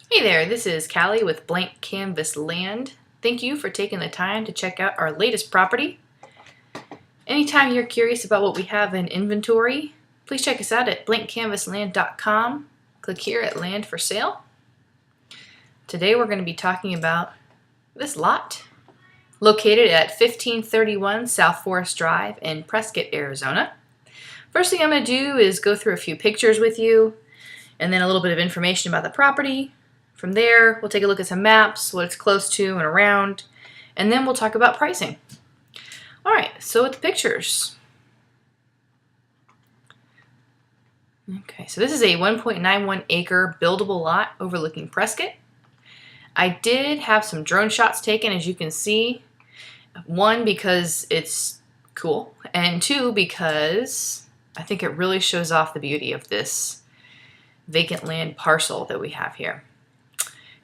Hey there, this is Callie with Blank Canvas Land. Thank you for taking the time to check out our latest property. Anytime you're curious about what we have in inventory, please check us out at blankcanvasland.com. Click here at Land for Sale. Today we're going to be talking about this lot, located at 1531 South Forest Drive in Prescott, Arizona. First thing I'm going to do is go through a few pictures with you, and then a little bit of information about the property. From there, we'll take a look at some maps, what it's close to and around, and then we'll talk about pricing. All right, so with the pictures. Okay, so this is a 1.91 acre buildable lot overlooking Prescott. I did have some drone shots taken, as you can see. One, because it's cool, and two, because I think it really shows off the beauty of this vacant land parcel that we have here.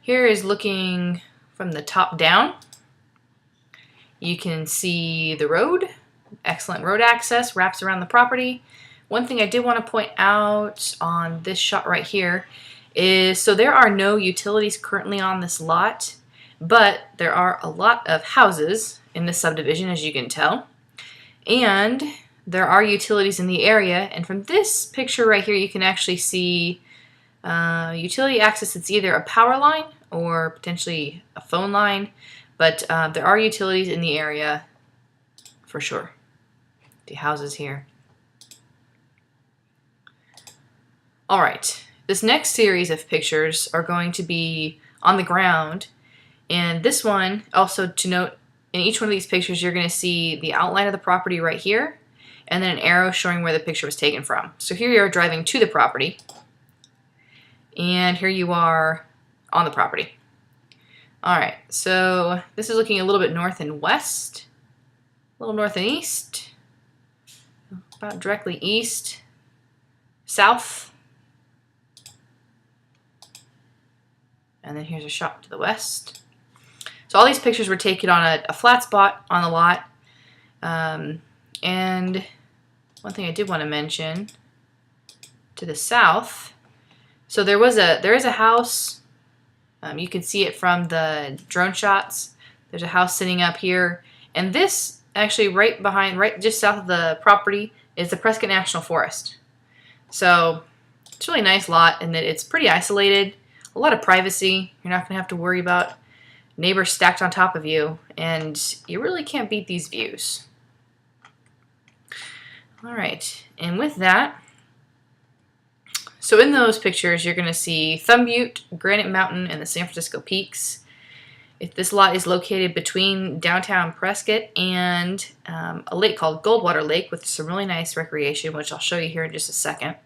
Here is looking from the top down. You can see the road, excellent road access, wraps around the property. One thing I did want to point out on this shot right here is, so there are no utilities currently on this lot, but there are a lot of houses in this subdivision, as you can tell. And there are utilities in the area, and from this picture right here, you can actually see utility access. It's either a power line or potentially a phone line, but there are utilities in the area for sure. The houses here. All right, this next series of pictures are going to be on the ground, and this one, also to note, in each one of these pictures you're going to see the outline of the property right here, and then an arrow showing where the picture was taken from. So here you are driving to the property, and here you are on the property. All right, so this is looking a little bit north and west, a little north and east, about directly east, south, and then here's a shot to the west. So all these pictures were taken on a flat spot on the lot, and one thing I did want to mention to the south. So there is a house. You can see it from the drone shots. There's a house sitting up here, and this actually right just south of the property is the Prescott National Forest. So it's a really nice lot in that it's pretty isolated, a lot of privacy. You're not going to have to worry about neighbors stacked on top of you, and you really can't beat these views. All right, and with that, so in those pictures, you're going to see Thumb Butte, Granite Mountain, and the San Francisco Peaks. This lot is located between downtown Prescott and a lake called Goldwater Lake with some really nice recreation, which I'll show you here in just a second.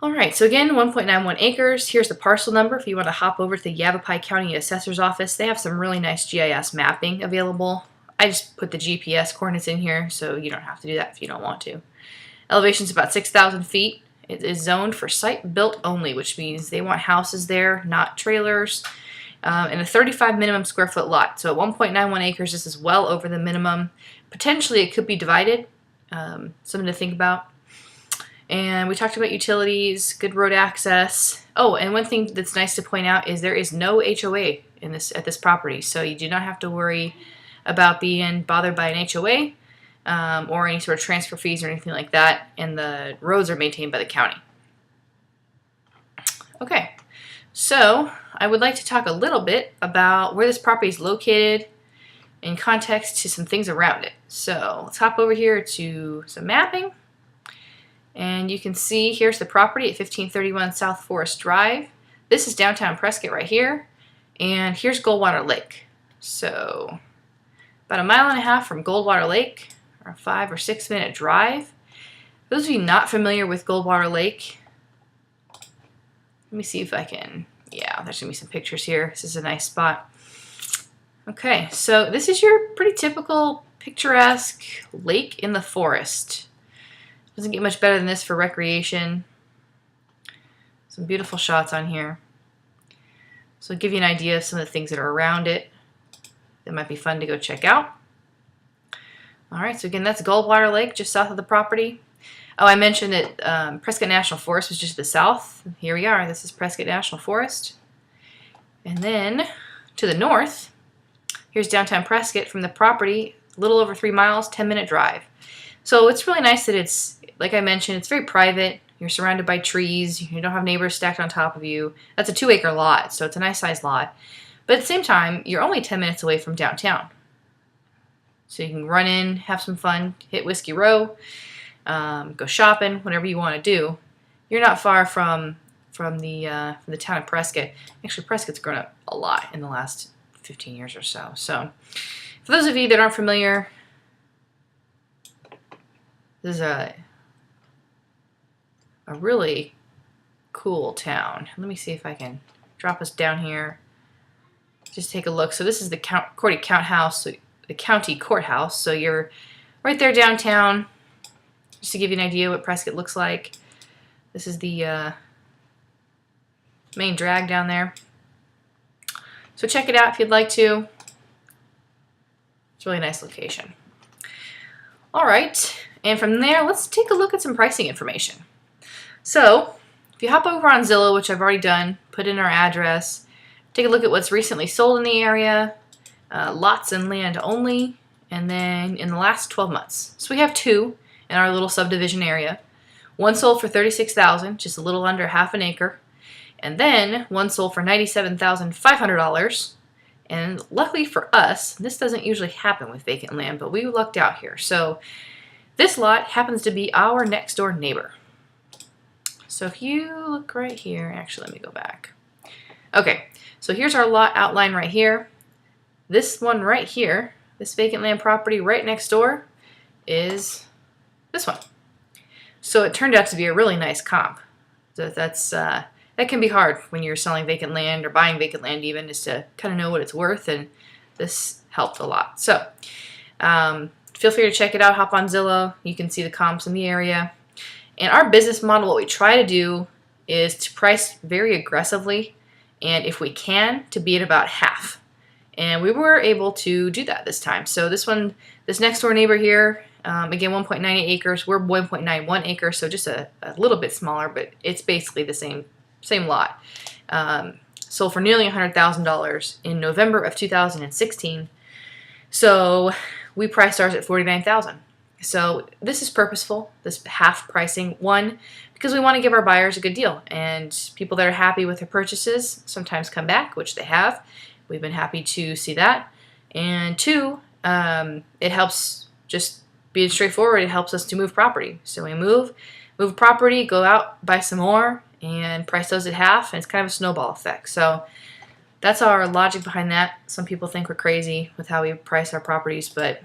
All right, so again, 1.91 acres. Here's the parcel number if you want to hop over to the Yavapai County Assessor's Office. They have some really nice GIS mapping available. I just put the GPS coordinates in here, so you don't have to do that if you don't want to. Elevation's about 6,000 feet. It is zoned for site built only, which means they want houses there, not trailers, and a 35 minimum square foot lot. So at 1.91 acres, this is well over the minimum. Potentially it could be divided, something to think about. And we talked about utilities, good road access. Oh, and one thing that's nice to point out is there is no HOA at this property, so you do not have to worry about being bothered by an HOA. Or any sort of transfer fees or anything like that, and the roads are maintained by the county. Okay, so I would like to talk a little bit about where this property is located in context to some things around it. So let's hop over here to some mapping, and you can see here's the property at 1531 South Forest Drive. This is downtown Prescott right here, and here's Goldwater Lake. So about 1.5 miles from Goldwater Lake, or a 5 or 6 minute drive. For those of you not familiar with Goldwater Lake, let me see if I can, yeah, there's gonna be some pictures here. This is a nice spot. Okay, so this is your pretty typical picturesque lake in the forest. Doesn't get much better than this for recreation. Some beautiful shots on here. So I'll give you an idea of some of the things that are around it that might be fun to go check out. All right, so again, that's Goldwater Lake, just south of the property. Oh, I mentioned that Prescott National Forest was just to the south. Here we are. This is Prescott National Forest. And then to the north, here's downtown Prescott from the property, a little over 3 miles, 10-minute drive. So it's really nice that it's, like I mentioned, it's very private. You're surrounded by trees. You don't have neighbors stacked on top of you. That's a 2-acre lot, so it's a nice sized lot. But at the same time, you're only 10 minutes away from downtown. So you can run in, have some fun, hit Whiskey Row, go shopping, whatever you want to do. You're not far from the town of Prescott. Actually, Prescott's grown up a lot in the last 15 years or so. So for those of you that aren't familiar, this is a really cool town. Let me see if I can drop us down here. Just take a look. So this is the county courthouse. So you're right there downtown. Just to give you an idea what Prescott looks like. This is the main drag down there. So check it out if you'd like to. It's a really nice location. All right, and from there, let's take a look at some pricing information. So if you hop over on Zillow, which I've already done, put in our address, take a look at what's recently sold in the area, lots and land only, and then in the last 12 months. So we have 2 in our little subdivision area. One sold for $36,000, just a little under half an acre. And then one sold for $97,500. And luckily for us, this doesn't usually happen with vacant land, but we lucked out here. So this lot happens to be our next door neighbor. So if you look right here, actually let me go back. Okay, so here's our lot outline right here. This one right here, this vacant land property right next door is this one. So it turned out to be a really nice comp. So that can be hard when you're selling vacant land or buying vacant land even, is to kind of know what it's worth, and this helped a lot. So feel free to check it out, hop on Zillow. You can see the comps in the area. And our business model, what we try to do is to price very aggressively, and if we can, to be at about half. And we were able to do that this time. So this next door neighbor here, again, 1.98 acres. We're 1.91 acres, so just a little bit smaller, but it's basically the same lot. Sold for nearly $100,000 in November of 2016. So we priced ours at $49,000. So this is purposeful, this half pricing. One, because we want to give our buyers a good deal, and people that are happy with their purchases sometimes come back, which they have. We've been happy to see that. And 2, it helps, just being straightforward, it helps us to move property. So we move property, go out, buy some more, and price those at half, and it's kind of a snowball effect. So that's our logic behind that. Some people think we're crazy with how we price our properties, but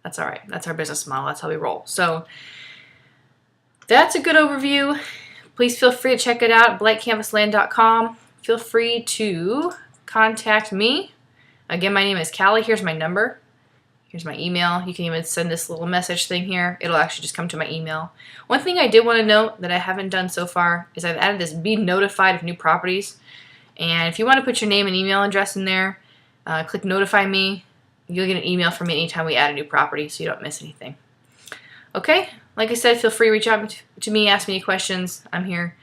that's all right. That's our business model. That's how we roll. So that's a good overview. Please feel free to check it out at blankcanvasland.com. Feel free to contact me. Again, my name is Callie. Here's my number. Here's my email. You can even send this little message thing here. It'll actually just come to my email. One thing I did want to note that I haven't done so far is I've added this be notified of new properties. And if you want to put your name and email address in there, click notify me. You'll get an email from me anytime we add a new property, so you don't miss anything. Okay, like I said, feel free to reach out to me, ask me any questions. I'm here.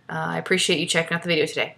I appreciate you checking out the video today.